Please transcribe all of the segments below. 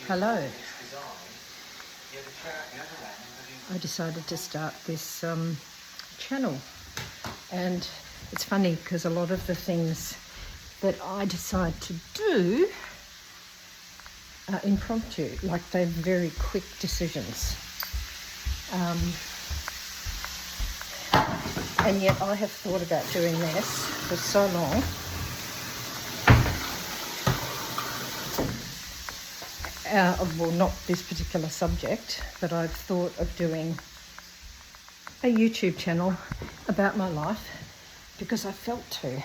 Hello. I decided to start this channel, and it's funny because a lot of the things that I decide to do are impromptu, like they're very quick decisions. And yet I have thought about doing this for so long. Well, not this particular subject, but I've thought of doing a YouTube channel about my life because I felt to.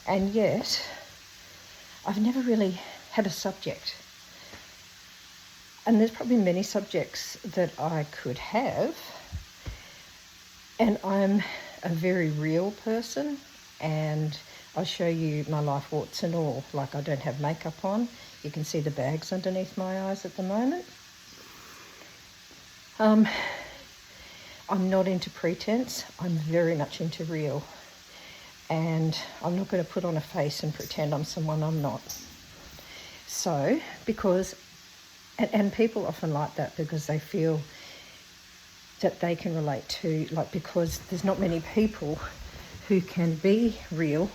And yet, I've never really had a subject. And there's probably many subjects that I could have. And I'm a very real person, and I'll show you my life, warts and all. Like, I don't have makeup on. You can see the bags underneath my eyes at the moment. I'm not into pretense. I'm very much into real. And I'm not going to put on a face and pretend I'm someone I'm not. So, because, and people often like that because they feel that they can relate to, like, because there's not many people who can be real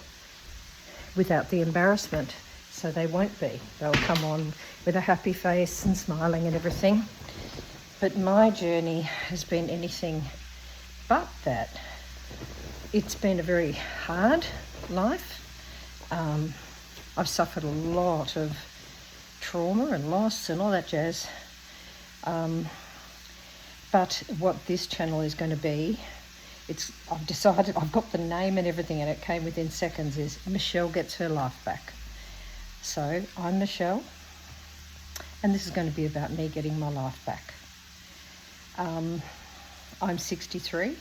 without the embarrassment. So they won't be. They'll come on with a happy face and smiling and everything. But my journey has been anything but that. It's been a very hard life. I've suffered a lot of trauma and loss and all that jazz. But what this channel is going to be, I've decided, I've got the name and everything, and it came within seconds, is Michelle Gets Her Life Back. So I'm Michelle, and this is going to be about me getting my life back. I'm 63,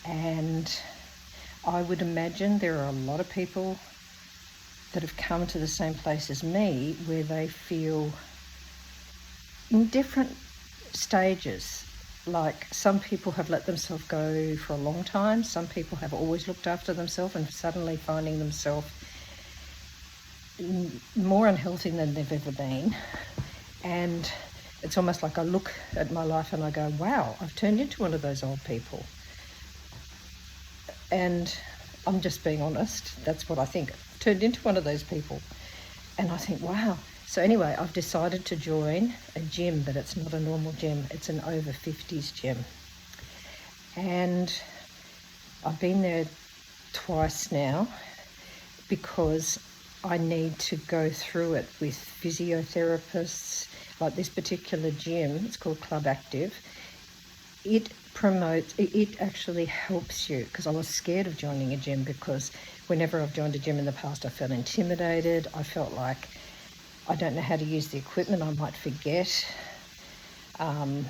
and I would imagine there are a lot of people that have come to the same place as me where they feel in different stages. Like, some people have let themselves go for a long time. Some people have always looked after themselves and suddenly finding themselves more unhealthy than they've ever been. And it's almost like I look at my life and I go, wow, I've turned into one of those old people. And I'm just being honest, that's what I think. I've turned into one of those people. And I think, wow. So anyway, I've decided to join a gym, but it's not a normal gym. It's an over 50s gym. And I've been there twice now because I need to go through it with physiotherapists. Like this particular gym, it's called Club Active. It actually helps you, because I was scared of joining a gym because whenever I've joined a gym in the past, I felt intimidated. I felt like I don't know how to use the equipment. I might forget and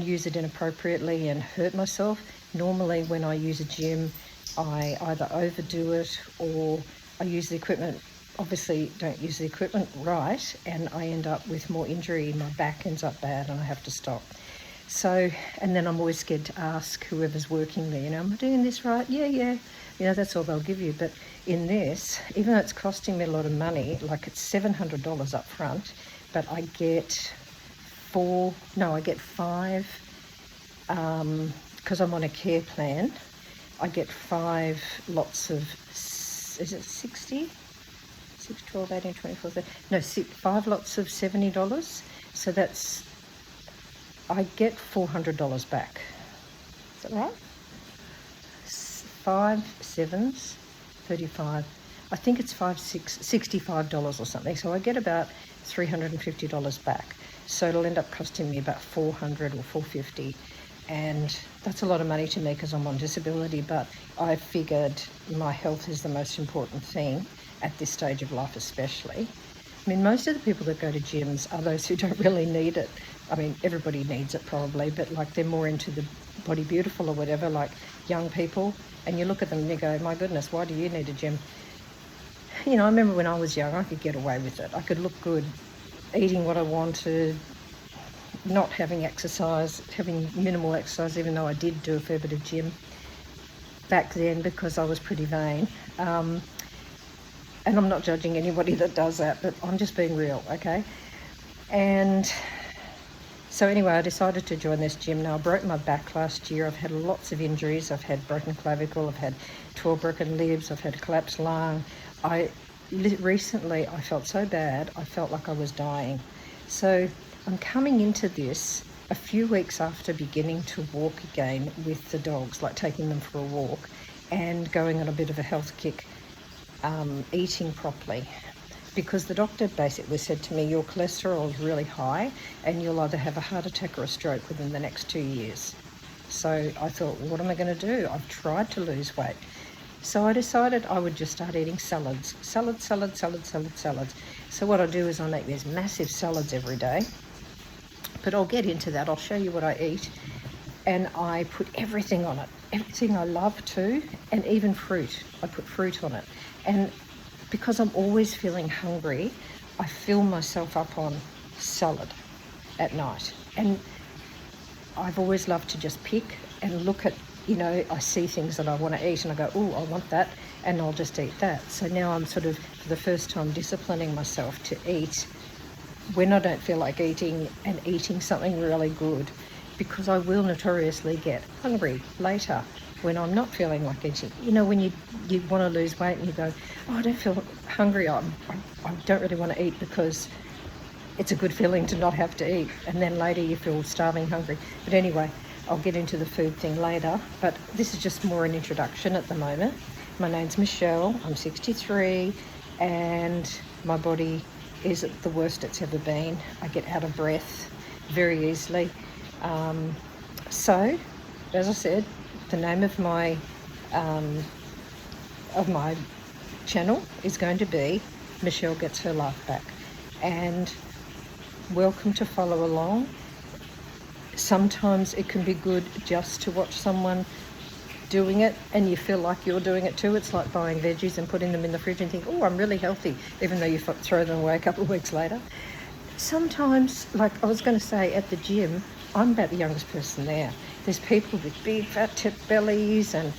use it inappropriately and hurt myself. Normally when I use a gym, I either overdo it or I use the equipment, obviously don't use the equipment right, and I end up with more injury. My back ends up bad and I have to stop. So, and then I'm always scared to ask whoever's working there, am I doing this right? Yeah. That's all they'll give you. But in this, even though it's costing me a lot of money, like it's $700 up front, but I get five, because I'm on a care plan, I get 5 lots of, is it 60? 6, 12, 18, 24, 30, no, 5 lots of $70. So I get $400 back. Is that right? 5 7s, 35. I think it's $65 or something. So I get about $350 back. So it'll end up costing me about $400 or $450. And that's a lot of money to me because I'm on disability, but I figured my health is the most important thing at this stage of life especially. I mean, most of the people that go to gyms are those who don't really need it. I mean, everybody needs it probably, but like they're more into the body beautiful or whatever, like young people. And you look at them and you go, my goodness, why do you need a gym? I remember when I was young, I could get away with it. I could look good, eating what I wanted, not having exercise, having minimal exercise, even though I did do a fair bit of gym back then because I was pretty vain. And I'm not judging anybody that does that, but I'm just being real, okay? And so anyway, I decided to join this gym. Now, I broke my back last year. I've had lots of injuries. I've had broken clavicle, I've had 12 broken ribs, I've had collapsed lung. Recently, I felt so bad, I felt like I was dying. So I'm coming into this a few weeks after beginning to walk again with the dogs, like taking them for a walk and going on a bit of a health kick, eating properly. Because the doctor basically said to me, your cholesterol is really high and you'll either have a heart attack or a stroke within the next 2 years. So I thought, what am I going to do? I've tried to lose weight. So I decided I would just start eating salads. Salads. So what I do is I make these massive salads every day. But I'll get into that. I'll show you what I eat. And I put everything on it. Everything I love too. And even fruit. I put fruit on it. And because I'm always feeling hungry, I fill myself up on salad at night. And I've always loved to just pick and look at, I see things that I want to eat and I go, oh, I want that, and I'll just eat that. So now I'm sort of, for the first time, disciplining myself to eat when I don't feel like eating and eating something really good, because I will notoriously get hungry later when I'm not feeling like eating. When you want to lose weight and you go, oh, I don't feel hungry, I don't really want to eat, because it's a good feeling to not have to eat, and then later you feel starving hungry. But anyway, I'll get into the food thing later, but this is just more an introduction at the moment. My name's Michelle, I'm 63, and my body is at the worst it's ever been. I get out of breath very easily. So, as I said, the name of my channel is going to be Michelle Gets Her Life Back, and welcome to follow along. Sometimes it can be good just to watch someone doing it and you feel like you're doing it too. It's like buying veggies and putting them in the fridge and think, oh, I'm really healthy, even though you throw them away a couple of weeks later. Sometimes, like I was going to say, at the gym, I'm about the youngest person there. There's people with big fat tip bellies and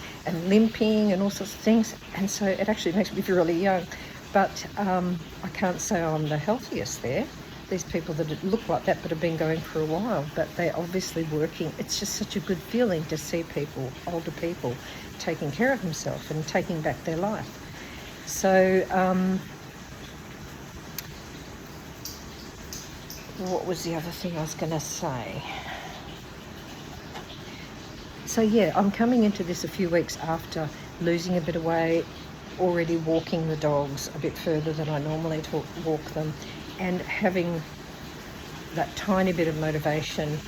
limping and all sorts of things, and so it actually makes me feel really young. But I can't say I'm the healthiest there. These people that look like that but have been going for a while, but they're obviously working. It's just such a good feeling to see people, older people, taking care of themselves and taking back their life. So what was the other thing I was going to say? So yeah, I'm coming into this a few weeks after losing a bit of weight, already walking the dogs a bit further than I normally walk them, and having that tiny bit of motivation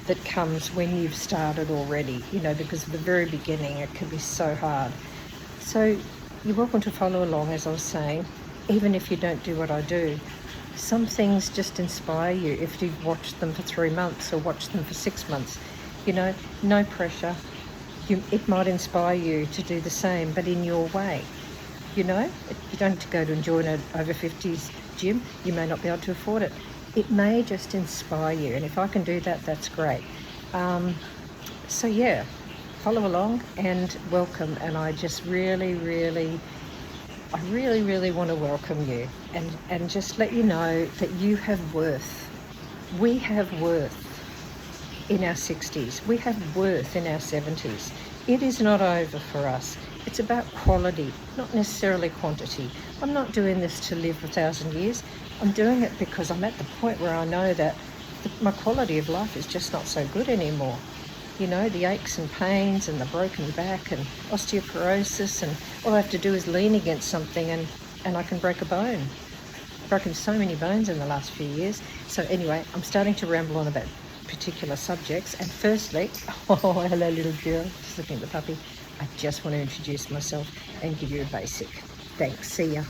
that comes when you've started already, because at the very beginning it can be so hard. So you're welcome to follow along, as I was saying, even if you don't do what I do. Some things just inspire you if you've watched them for 3 months or watched them for 6 months. No pressure. It might inspire you to do the same, but in your way. You don't have to go to join an over 50s gym. You may not be able to afford it. It may just inspire you, and if I can do that, that's great. So yeah, follow along and welcome. And I just really want to welcome you and just let you know that you have worth. We have worth in our 60s. We have worth in our 70s. It is not over for us. It's about quality, not necessarily quantity. I'm not doing this to live 1,000 years. I'm doing it because I'm at the point where I know that my quality of life is just not so good anymore. The aches and pains and the broken back and osteoporosis, and all I have to do is lean against something and I can break a bone. I've broken so many bones in the last few years. So anyway, I'm starting to ramble on about particular subjects. And firstly, oh, hello little girl, just looking at the puppy. I just want to introduce myself and give you a basic. Thanks, see ya.